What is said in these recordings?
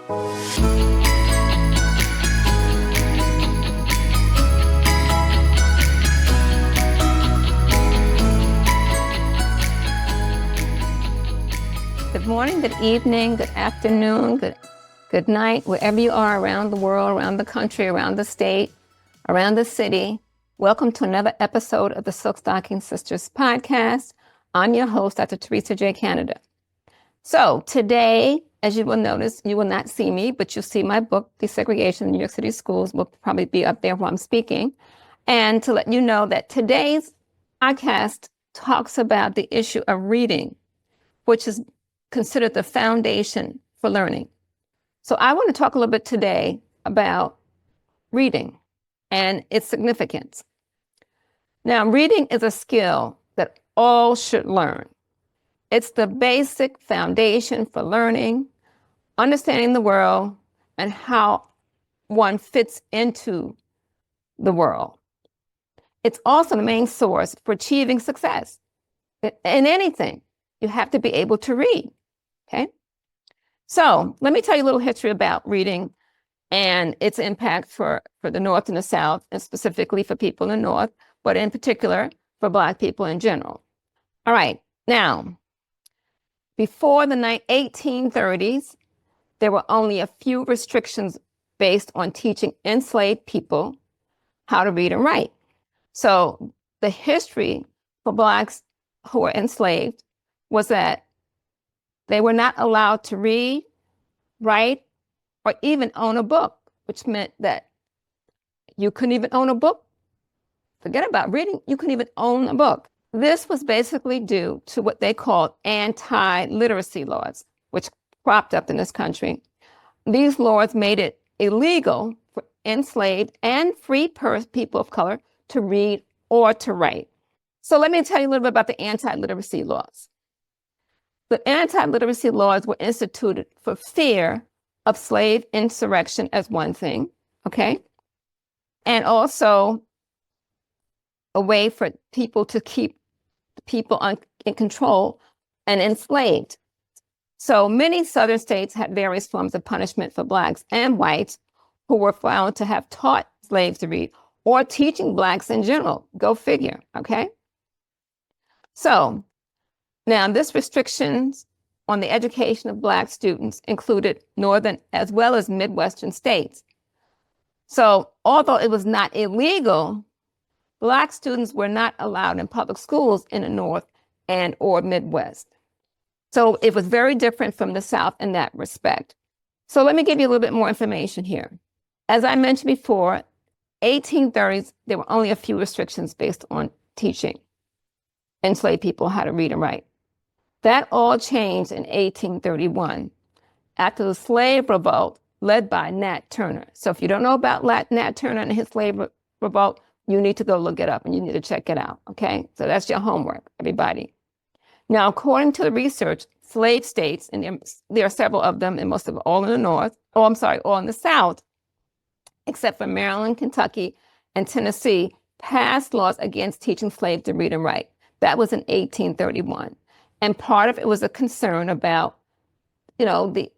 Good morning, good evening, good afternoon, good night, wherever you are around the world, around the country, around the state, around the city. Welcome to another episode of the Silk Stocking Sisters podcast. I'm your host, Dr. Teresa J. Canada. So today, as you will notice, you will not see me, but you'll see my book, Desegregation in New York City Schools, will probably be up there while I'm speaking. And to let you know that today's podcast talks about the issue of reading, which is considered the foundation for learning. So I want to talk a little bit today about reading and its significance. Now, reading is a skill that all should learn. It's the basic foundation for learning, understanding the world, and how one fits into the world. It's also the main source for achieving success. In anything, you have to be able to read. Okay, so let me tell you a little history about reading and its impact for the North and the South, and specifically for people in the North, but in particular for Black people in general. All right, now, before the 1830s, there were only a few restrictions based on teaching enslaved people how to read and write. So the history for Blacks who were enslaved was that they were not allowed to read, write, or even own a book, which meant that you couldn't even own a book. Forget about reading, you couldn't even own a book. This was basically due to what they called anti-literacy laws, which cropped up in this country. These laws made it illegal for enslaved and free people of color to read or to write. So let me tell you a little bit about the anti-literacy laws. The anti-literacy laws were instituted for fear of slave insurrection as one thing, okay? And also a way for people to keep people in control and enslaved. So many Southern states had various forms of punishment for Blacks and whites who were found to have taught slaves to read or teaching Blacks in general. Go figure, okay? So now, this restrictions on the education of Black students included Northern as well as Midwestern states. So although it was not illegal, Black students were not allowed in public schools in the North and or Midwest. So it was very different from the South in that respect. So let me give you a little bit more information here. As I mentioned before, 1830s, there were only a few restrictions based on teaching enslaved people how to read and write. That all changed in 1831 after the slave revolt led by Nat Turner. So if you don't know about Nat Turner and his slave revolt, you need to go look it up and you need to check it out, okay? So that's your homework, everybody. Now, according to the research, slave states, and there are several of them, and most of them all in the North, all in the South, except for Maryland, Kentucky, and Tennessee, passed laws against teaching slaves to read and write. That was in 1831. And part of it was a concern about, the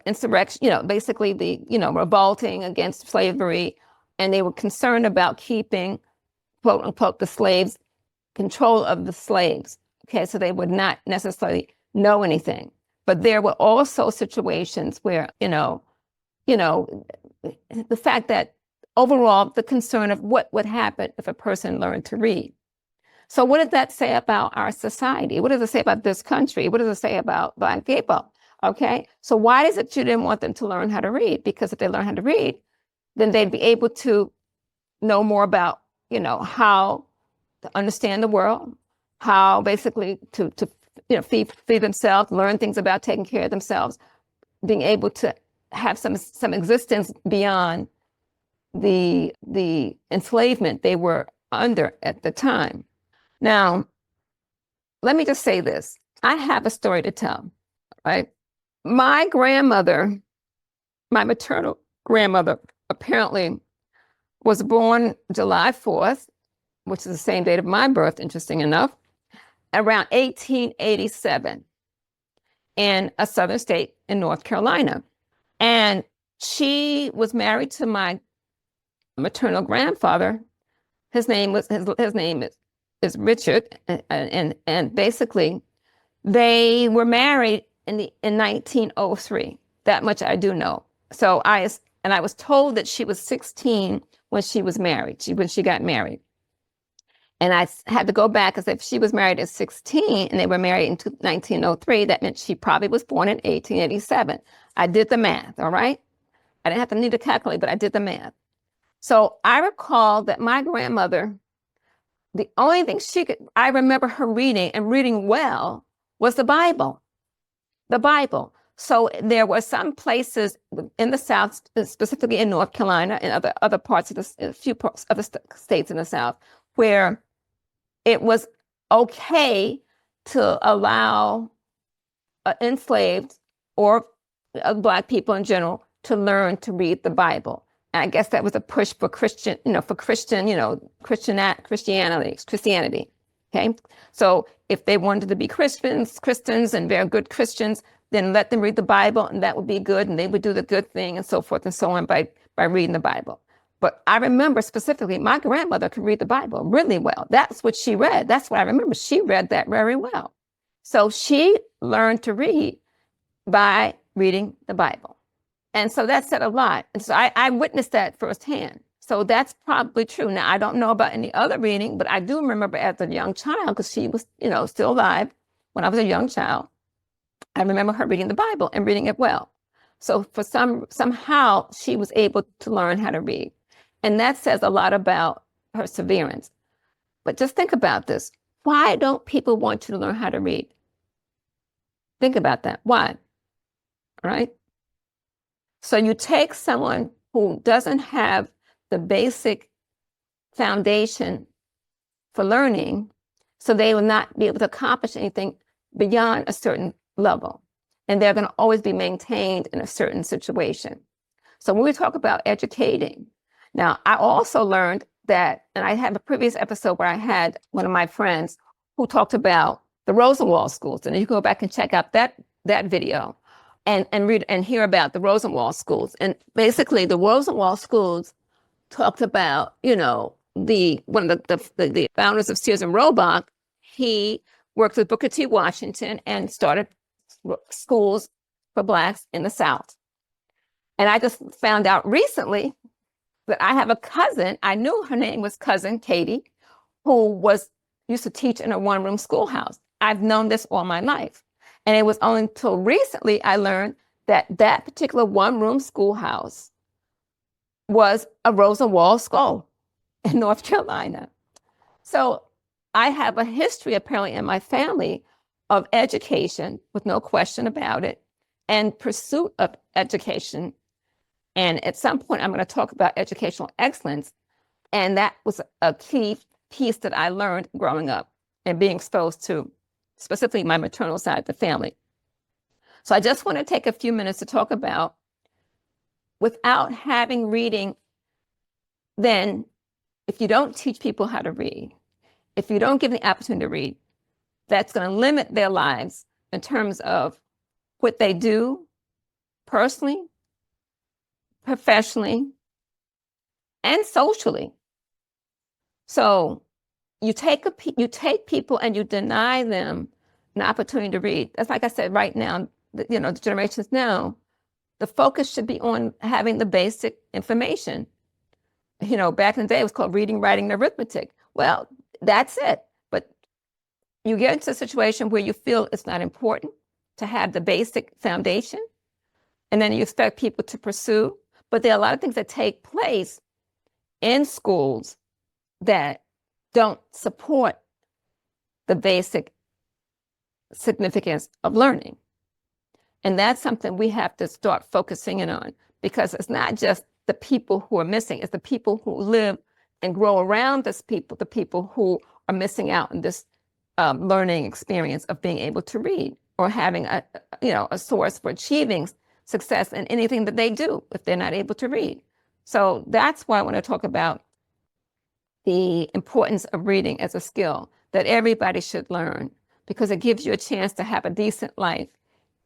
insurrection, basically the, revolting against slavery. And they were concerned about keeping, quote unquote, the slaves, control of the slaves. Okay, so they would not necessarily know anything. But there were also situations where, the fact that overall, the concern of what would happen if a person learned to read. So what does that say about our society? What does it say about this country? What does it say about Black people? Okay, so why is it you didn't want them to learn how to read? Because if they learn how to read, then they'd be able to know more about, how to understand the world, how basically to feed themselves, learn things about taking care of themselves, being able to have some existence beyond the enslavement they were under at the time. Now, let me just say this. I have a story to tell, right? My grandmother, my maternal grandmother, apparently was born July 4th, which is the same date of my birth, interesting enough, around 1887 in a southern state in North Carolina. And she was married to my maternal grandfather. His name is Richard, and basically they were married in 1903. That much I do know. So I was told that she was 16 when she was married. When she got married. And I had to go back and say, if she was married at 16 and they were married in 1903, that meant she probably was born in 1887. I did the math, all right? I didn't have to need to calculate, but I did the math. So I recall that my grandmother, the only thing I remember her reading and reading well was the Bible. The Bible. So there were some places in the South, specifically in North Carolina and other parts of a few other states in the South, where it was okay to allow enslaved or Black people in general to learn to read the Bible. And I guess that was a push for Christianity. Okay. So if they wanted to be Christians and very good Christians, then let them read the Bible and that would be good. And they would do the good thing and so forth and so on by reading the Bible. But I remember specifically, my grandmother could read the Bible really well. That's what she read. That's what I remember. She read that very well. So she learned to read by reading the Bible. And so that said a lot. And so I witnessed that firsthand. So that's probably true. Now, I don't know about any other reading, but I do remember as a young child, because she was, still alive when I was a young child. I remember her reading the Bible and reading it well. So for somehow she was able to learn how to read. And that says a lot about perseverance. But just think about this. Why don't people want you to learn how to read? Think about that. Why? All right. So you take someone who doesn't have the basic foundation for learning, so they will not be able to accomplish anything beyond a certain level. And they're going to always be maintained in a certain situation. So when we talk about educating, now I also learned that, and I had a previous episode where I had one of my friends who talked about the Rosenwald schools. And you can go back and check out that video and read and hear about the Rosenwald schools. And basically the Rosenwald schools talked about, one of the founders of Sears and Roebuck. He worked with Booker T. Washington and started schools for Blacks in the South. And I just found out recently that I have a cousin, I knew her name was Cousin Katie, who used to teach in a one-room schoolhouse. I've known this all my life. And it was only until recently I learned that that particular one-room schoolhouse was a Rosenwald school in North Carolina. So I have a history apparently in my family of education, with no question about it, and pursuit of education. And at some point, I'm going to talk about educational excellence. And that was a key piece that I learned growing up and being exposed to, specifically my maternal side of the family. So I just want to take a few minutes to talk about, without having reading, then if you don't teach people how to read, if you don't give them the opportunity to read, that's going to limit their lives in terms of what they do personally, professionally, and socially. So you take people and you deny them an opportunity to read. That's like I said, right now, the generations now, the focus should be on having the basic information. Back in the day, it was called reading, writing, and arithmetic. Well, that's it. But you get into a situation where you feel it's not important to have the basic foundation, and then you expect people to pursue. But there are a lot of things that take place in schools that don't support the basic significance of learning. And that's something we have to start focusing in on, because it's not just the people who are missing, it's the people who live and grow around the people who are missing out on this learning experience of being able to read, or having a source for achieving success in anything that they do if they're not able to read. So that's why I want to talk about the importance of reading as a skill that everybody should learn, because it gives you a chance to have a decent life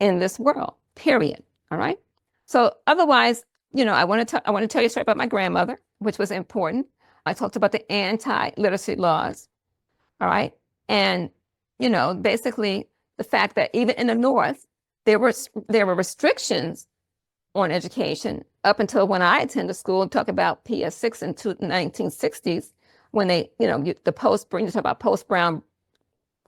in this world, period. All right. So otherwise, I want to tell you a story about my grandmother, which was important. I talked about the anti-literacy laws. All right. And, basically the fact that even in the North, there were restrictions on education up until when I attended school. Talk about PS6 in the 1960s, when they, you talk about post-Brown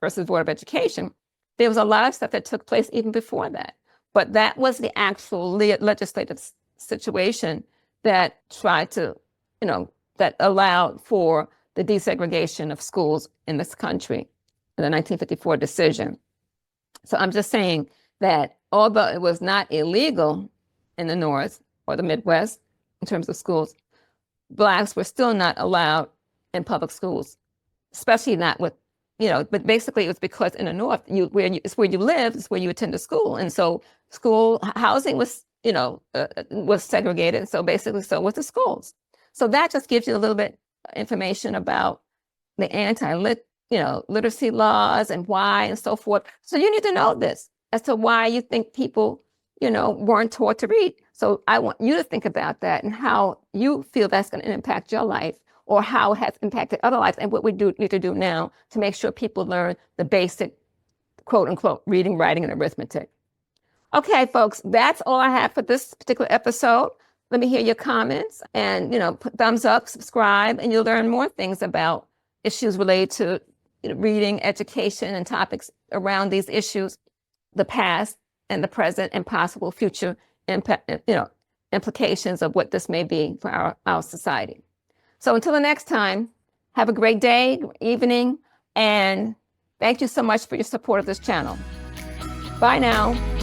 versus Board of Education. There was a lot of stuff that took place even before that. But that was the actual legislative situation that tried to, that allowed for the desegregation of schools in this country in the 1954 decision. So I'm just saying that although it was not illegal in the North or the Midwest in terms of schools, Blacks were still not allowed in public schools, especially not with, but basically it was because in the North, it's where you live, it's where you attend school. And so school housing was, was segregated. And so basically, so was the schools. So that just gives you a little bit information about the literacy laws and why and so forth. So you need to know this as to why you think people, weren't taught to read. So I want you to think about that and how you feel that's going to impact your life, or how it has impacted other lives, and what we need to do now to make sure people learn the basic, quote unquote, reading, writing, and arithmetic. Okay, folks, that's all I have for this particular episode. Let me hear your comments, and, put thumbs up, subscribe, and you'll learn more things about issues related to reading, education, and topics around these issues, the past and the present and possible future implications of what this may be for our society. So until the next time, have a great day, evening, and thank you so much for your support of this channel. Bye now.